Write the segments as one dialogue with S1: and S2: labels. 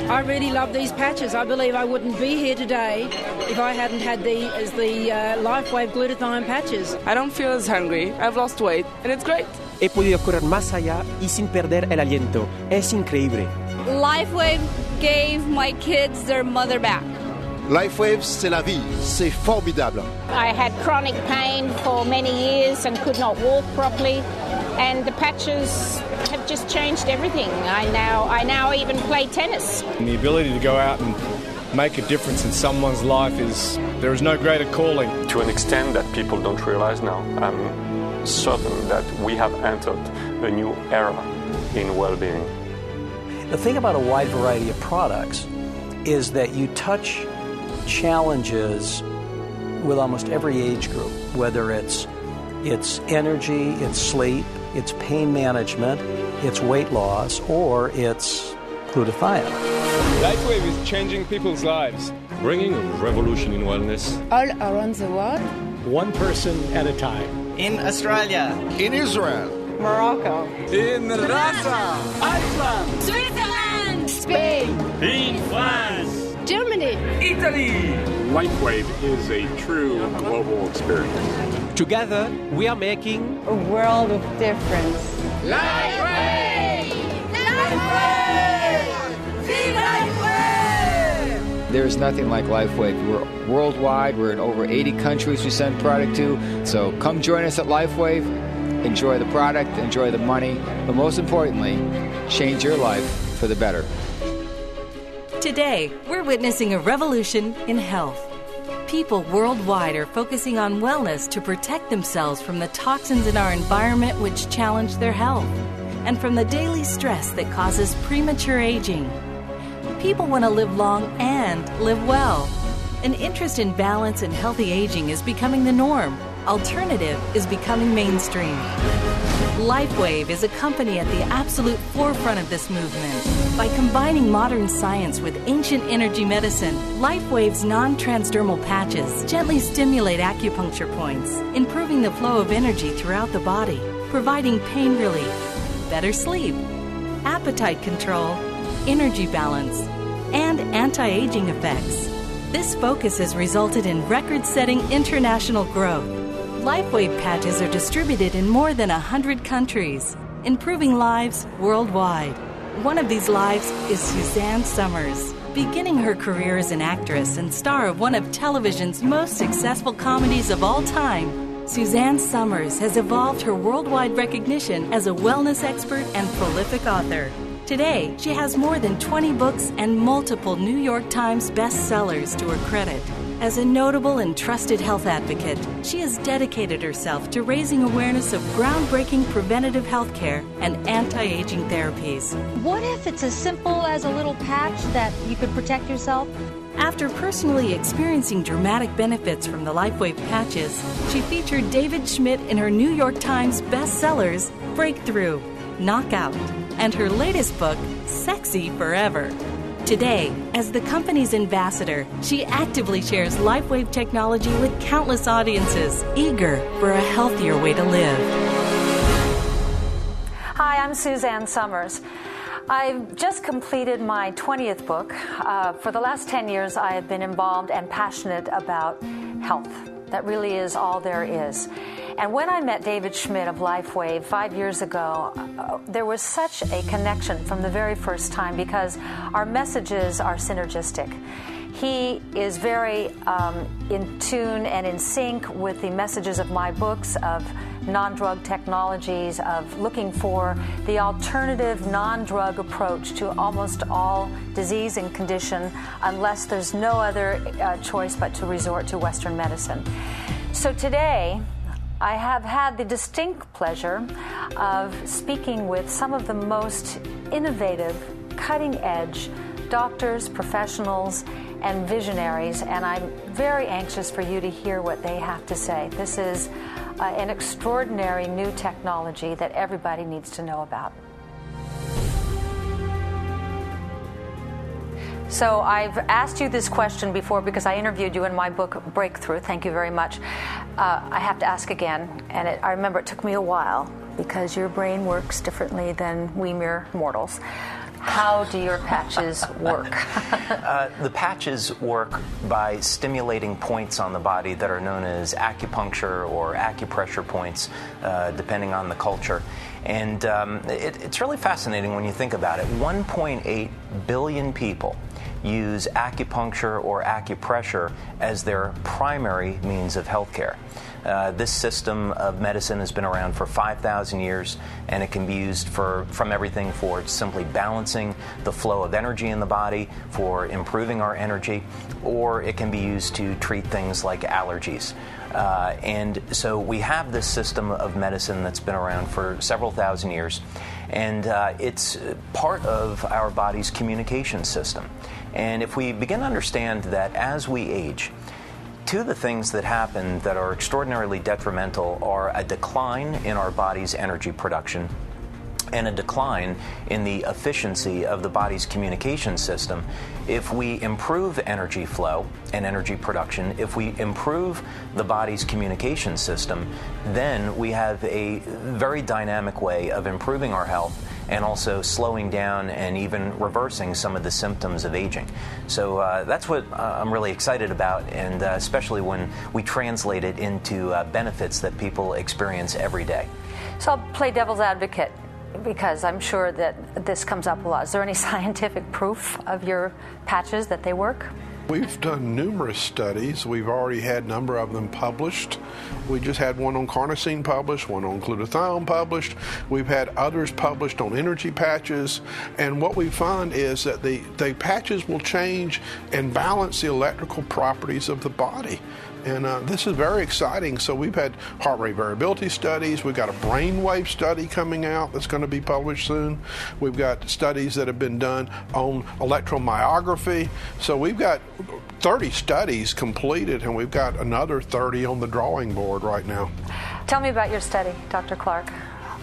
S1: I really love these patches. I believe I wouldn't be here today if I hadn't had the Lifewave glutathione patches.
S2: I don't feel as hungry. I've lost weight, and it's great.
S3: He podido correr más allá y sin perder el aliento. Es increíble.
S4: Lifewave gave my kids their mother back.
S5: Lifewave, c'est la vie. C'est formidable.
S6: I had chronic pain for many years and could not walk properly, and the patches have just changed everything. I now even play tennis.
S7: And the ability to go out and make a difference in someone's life there is no greater calling.
S8: To an extent that people don't realize now, I'm certain that we have entered a new era in well-being.
S9: The thing about a wide variety of products is that you touch challenges with almost every age group, whether it's energy, it's sleep, it's pain management, it's weight loss, or it's glutathione.
S7: Lifewave is changing people's lives.
S10: Bringing a revolution in wellness.
S4: All around the world.
S11: One person at a time.
S12: In Australia.
S5: In Israel.
S2: Morocco.
S7: In Russia.
S4: Iceland. Switzerland. Spain.
S11: In France.
S4: Germany.
S11: Italy.
S10: Lifewave is a true global experience.
S3: Together, we are making
S13: a world of difference.
S4: Lifewave! Lifewave! Vive Lifewave!
S12: There's nothing like Lifewave. We're worldwide. We're in over 80 countries we send product to. So come join us at Lifewave. Enjoy the product, enjoy the money, but most importantly, change your life for the better.
S14: Today, we're witnessing a revolution in health. People worldwide are focusing on wellness to protect themselves from the toxins in our environment which challenge their health, and from the daily stress that causes premature aging. People want to live long and live well. An interest in balance and healthy aging is becoming the norm. Alternative is becoming mainstream. Lifewave is a company at the absolute forefront of this movement. By combining modern science with ancient energy medicine, Lifewave's non-transdermal patches gently stimulate acupuncture points, improving the flow of energy throughout the body, providing pain relief, better sleep, appetite control, energy balance, and anti-aging effects. This focus has resulted in record-setting international growth. Lifewave patches are distributed in more than 100 countries, improving lives worldwide. One of these lives is Suzanne Summers. Beginning her career as an actress and star of one of television's most successful comedies of all time, Suzanne Summers has evolved her worldwide recognition as a wellness expert and prolific author. Today, she has more than 20 books and multiple New York Times bestsellers to her credit. As a notable and trusted health advocate, she has dedicated herself to raising awareness of groundbreaking preventative health care and anti-aging therapies.
S15: What if it's as simple as a little patch that you could protect yourself?
S14: After personally experiencing dramatic benefits from the Lifewave patches, she featured David Schmidt in her New York Times bestsellers, Breakthrough, Knockout, and her latest book, Sexy Forever. Today, as the company's ambassador, she actively shares Lifewave technology with countless audiences, eager for a healthier way to live.
S16: Hi, I'm Suzanne Summers. I've just completed my 20th book. For the last 10 years, I have been involved and passionate about health. That really is all there is. And when I met David Schmidt of Lifewave 5 years ago, there was such a connection from the very first time because our messages are synergistic. He is very in tune and in sync with the messages of my books, of non-drug technologies, of looking for the alternative non-drug approach to almost all disease and condition unless there's no other choice but to resort to Western medicine. So today, I have had the distinct pleasure of speaking with some of the most innovative, cutting-edge doctors, professionals, and visionaries, and I'm very anxious for you to hear what they have to say. This is an extraordinary new technology that everybody needs to know about. So I've asked you this question before because I interviewed you in my book, Breakthrough. Thank you very much. I have to ask again, and I remember it took me a while because your brain works differently than we mere mortals. How do your patches work?
S17: The patches work by stimulating points on the body that are known as acupuncture or acupressure points, depending on the culture. And it's really fascinating when you think about it. 1.8 billion people use acupuncture or acupressure as their primary means of healthcare. This system of medicine has been around for 5,000 years, and it can be used from everything for simply balancing the flow of energy in the body, for improving our energy, or it can be used to treat things like allergies. And so we have this system of medicine that's been around for several thousand years, and it's part of our body's communication system. And if we begin to understand that as we age, two of the things that happen that are extraordinarily detrimental are a decline in our body's energy production and a decline in the efficiency of the body's communication system. If we improve energy flow and energy production, if we improve the body's communication system, then we have a very dynamic way of improving our health and also slowing down and even reversing some of the symptoms of aging. So that's what I'm really excited about, and especially when we translate it into benefits that people experience every day.
S16: So I'll play devil's advocate, because I'm sure that this comes up a lot. Is there any scientific proof of your patches that they work?
S18: We've done numerous studies. We've already had a number of them published. We just had one on carnosine published, one on glutathione published. We've had others published on energy patches. And what we find is that the patches will change and balance the electrical properties of the body. And this is very exciting. So we've had heart rate variability studies. We've got a brainwave study coming out that's going to be published soon. We've got studies that have been done on electromyography. So we've got 30 studies completed, and we've got another 30 on the drawing board right now.
S16: Tell me about your study, Dr. Clark.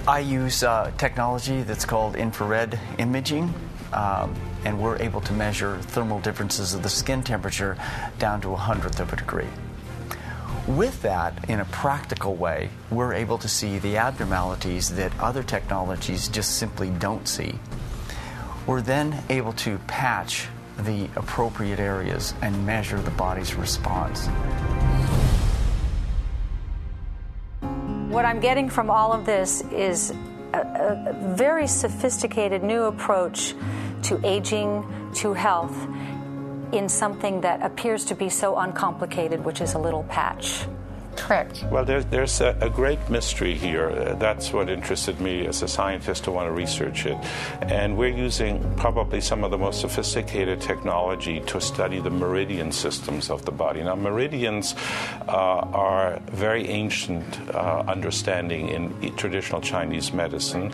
S19: I use technology that's called infrared imaging. And we're able to measure thermal differences of the skin temperature down to 1/100th of a degree. With that, in a practical way, we're able to see the abnormalities that other technologies just simply don't see. We're then able to patch the appropriate areas and measure the body's response.
S16: What I'm getting from all of this is a very sophisticated new approach to aging, to health, in something that appears to be so uncomplicated, which is a little patch. Correct.
S20: Well, there's a great mystery here. That's what interested me as a scientist to want to research it. And we're using probably some of the most sophisticated technology to study the meridian systems of the body. Now, meridians are very ancient understanding in traditional Chinese medicine.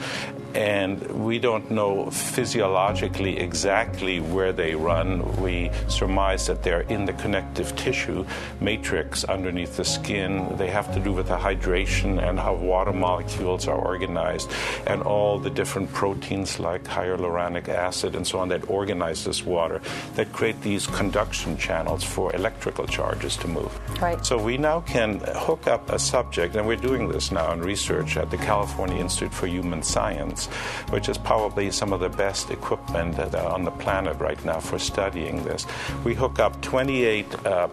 S20: And we don't know physiologically exactly where they run. We surmise that they're in the connective tissue matrix underneath the skin. They have to do with the hydration and how water molecules are organized and all the different proteins like hyaluronic acid and so on that organize this water, that create these conduction channels for electrical charges to move.
S16: Right.
S20: So we now can hook up a subject, and we're doing this now in research at the California Institute for Human Science, which is probably some of the best equipment on the planet right now for studying this. We hook up 28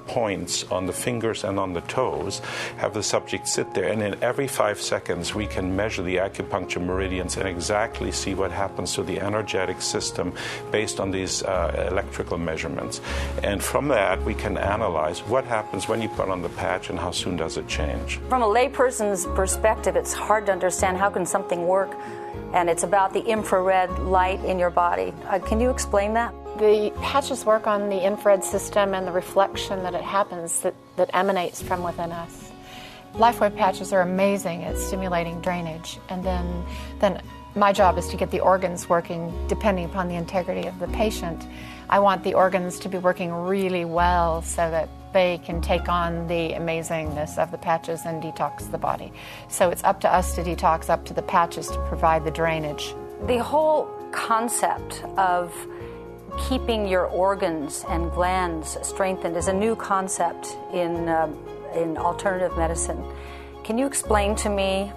S20: points on the fingers and on the toes, have the subject sit there, and in every 5 seconds we can measure the acupuncture meridians and exactly see what happens to the energetic system based on these electrical measurements. And from that we can analyze what happens when you put on the patch and how soon does it change.
S16: From a layperson's perspective, it's hard to understand how can something work, and it's about the infrared light in your body. Can you explain that?
S21: The patches work on the infrared system and the reflection that it happens that emanates from within us. Lifewave patches are amazing at stimulating drainage, and then my job is to get the organs working depending upon the integrity of the patient. I want the organs to be working really well so that they can take on the amazingness of the patches and detox the body. So it's up to us to detox, up to the patches to provide the drainage.
S16: The whole concept of keeping your organs and glands strengthened is a new concept in alternative medicine. Can you explain to me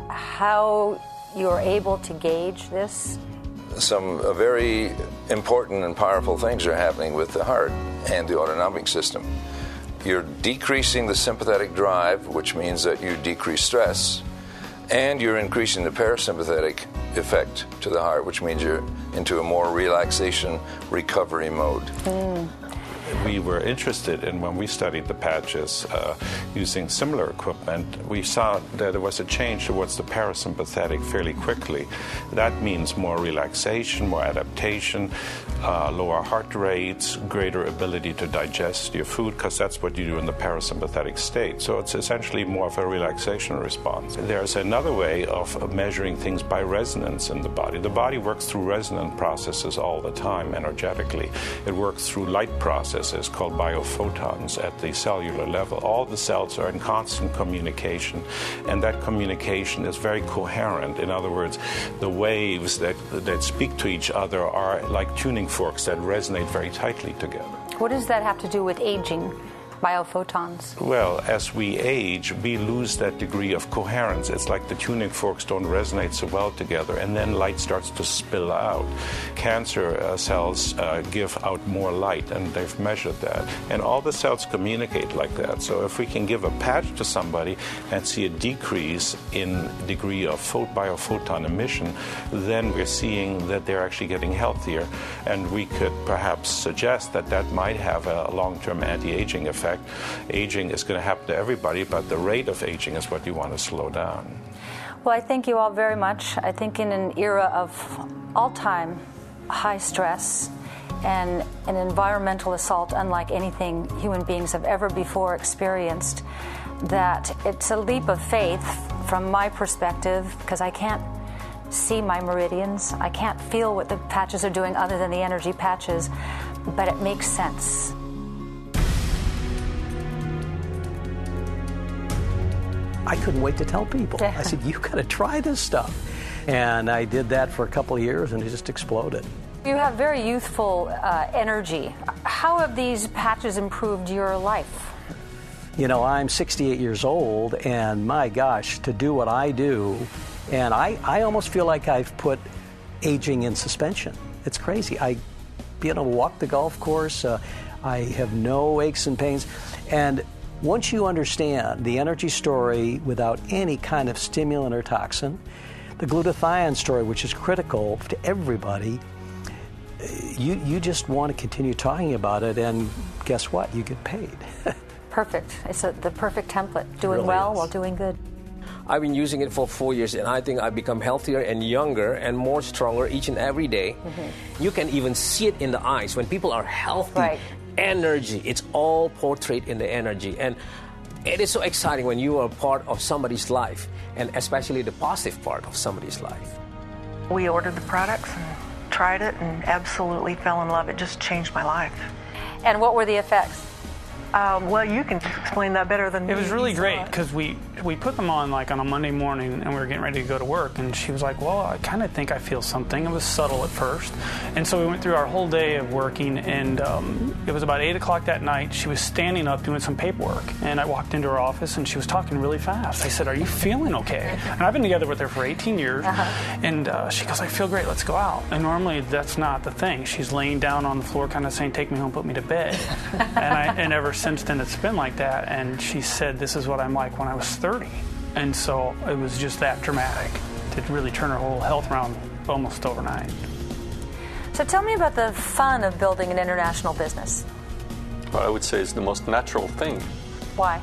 S16: how you're able to gauge this?
S1: some very important and powerful things are happening with the heart and the autonomic system. You're decreasing the sympathetic drive, which means that you decrease stress, and you're increasing the parasympathetic effect to the heart, which means you're into a more relaxation recovery mode.
S20: We were interested in, when we studied the patches using similar equipment, we saw that there was a change towards the parasympathetic fairly quickly. That means more relaxation, more adaptation, lower heart rates, greater ability to digest your food, because that's what you do in the parasympathetic state. So it's essentially more of a relaxation response. There's another way of measuring things by resonance in the body. The body works through resonant processes all the time energetically. It works through light processes called biophotons at the cellular level. All the cells are in constant communication, and that communication is very coherent. In other words, the waves that speak to each other are like tuning forks that resonate very tightly together.
S16: What does that have to do with aging? Biophotons?
S20: Well, as we age, we lose that degree of coherence. It's like the tuning forks don't resonate so well together, and then light starts to spill out. Cancer cells give out more light, and they've measured that. And all the cells communicate like that. So if we can give a patch to somebody and see a decrease in degree of biophoton emission, then we're seeing that they're actually getting healthier. And we could perhaps suggest that that might have a long-term anti-aging effect. Aging is going to happen to everybody, but the rate of aging is what you want to slow down.
S16: Well, I thank you all very much. I think in an era of all-time high stress and an environmental assault unlike anything human beings have ever before experienced, that it's a leap of faith from my perspective, because I can't see my meridians. I can't feel what the patches are doing other than the energy patches, but it makes sense.
S9: I couldn't wait to tell people.
S16: Yeah.
S9: I said, you got to try this stuff. And I did that for a couple of years, and it just exploded.
S16: You have very youthful energy. How have these patches improved your life?
S9: You know, I'm 68 years old, and my gosh, to do what I do, and I almost feel like I've put aging in suspension. It's crazy. I be able to walk the golf course. I have no aches and pains. And once you understand the energy story without any kind of stimulant or toxin, the glutathione story, which is critical to everybody, you just want to continue talking about it, and guess what? You get paid.
S16: Perfect. It's the perfect template. Doing
S3: really
S16: well
S3: is.
S16: while doing good.
S3: I've been using it for 4 years, and I think I've become healthier and younger and more stronger each and every day. You can even see it in the eyes. When people are healthy,
S16: Right.
S3: Energy, it's all portrayed in the energy. And it is so exciting when you are part of somebody's life, and especially the positive part of somebody's life.
S22: We ordered the products and tried it and absolutely fell in love. It just changed my life.
S16: And what were the effects?
S22: Well, you can explain that better than me.
S23: It was really great because we put them on like on a Monday morning, and we were getting ready to go to work, and she was like, well, I kind of think I feel something. It was subtle at first. And so we went through our whole day of working, and it was about 8 o'clock that night. She was standing up doing some paperwork, and I walked into her office, and she was talking really fast. I said, are you feeling okay? And I've been together with her for 18 years, and she goes, I feel great, let's go out. And normally that's not the thing. She's laying down on the floor kind of saying, take me home, put me to bed. And ever since then it's been like that, and she said, this is what I'm like when I was 30. And so it was just that dramatic to really turn her whole health around almost overnight.
S16: So tell me about the fun of building an international business.
S8: Well, I would say it's the most natural thing.
S16: Why?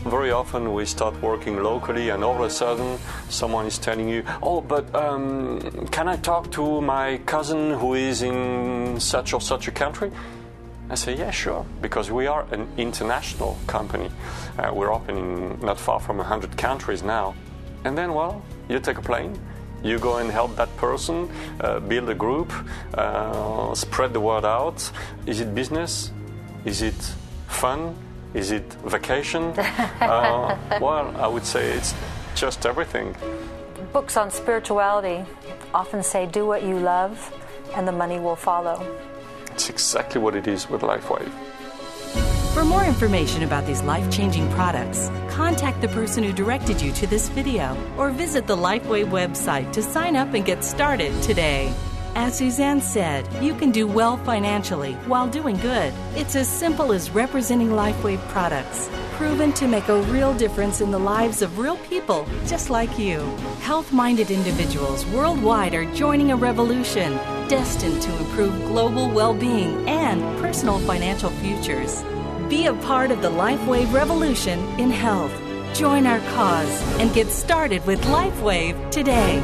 S8: Very often we start working locally, and all of a sudden someone is telling you, oh, but can I talk to my cousin who is in such or such a country? I say, yeah, sure, because we are an international company. We're opening not far from 100 countries now. And then, well, you take a plane, you go and help that person, build a group, spread the word out. Is it business? Is it fun? Is it vacation? Well, I would say it's just everything.
S16: Books on spirituality often say, do what you love, and the money will follow.
S8: It's exactly what it is with Lifewave.
S14: For more information about these life-changing products, contact the person who directed you to this video or visit the Lifewave website to sign up and get started today. As Suzanne said, you can do well financially while doing good. It's as simple as representing Lifewave products, proven to make a real difference in the lives of real people just like you. Health-minded individuals worldwide are joining a revolution destined to improve global well-being and personal financial futures. Be a part of the Lifewave revolution in health. Join our cause and get started with Lifewave today.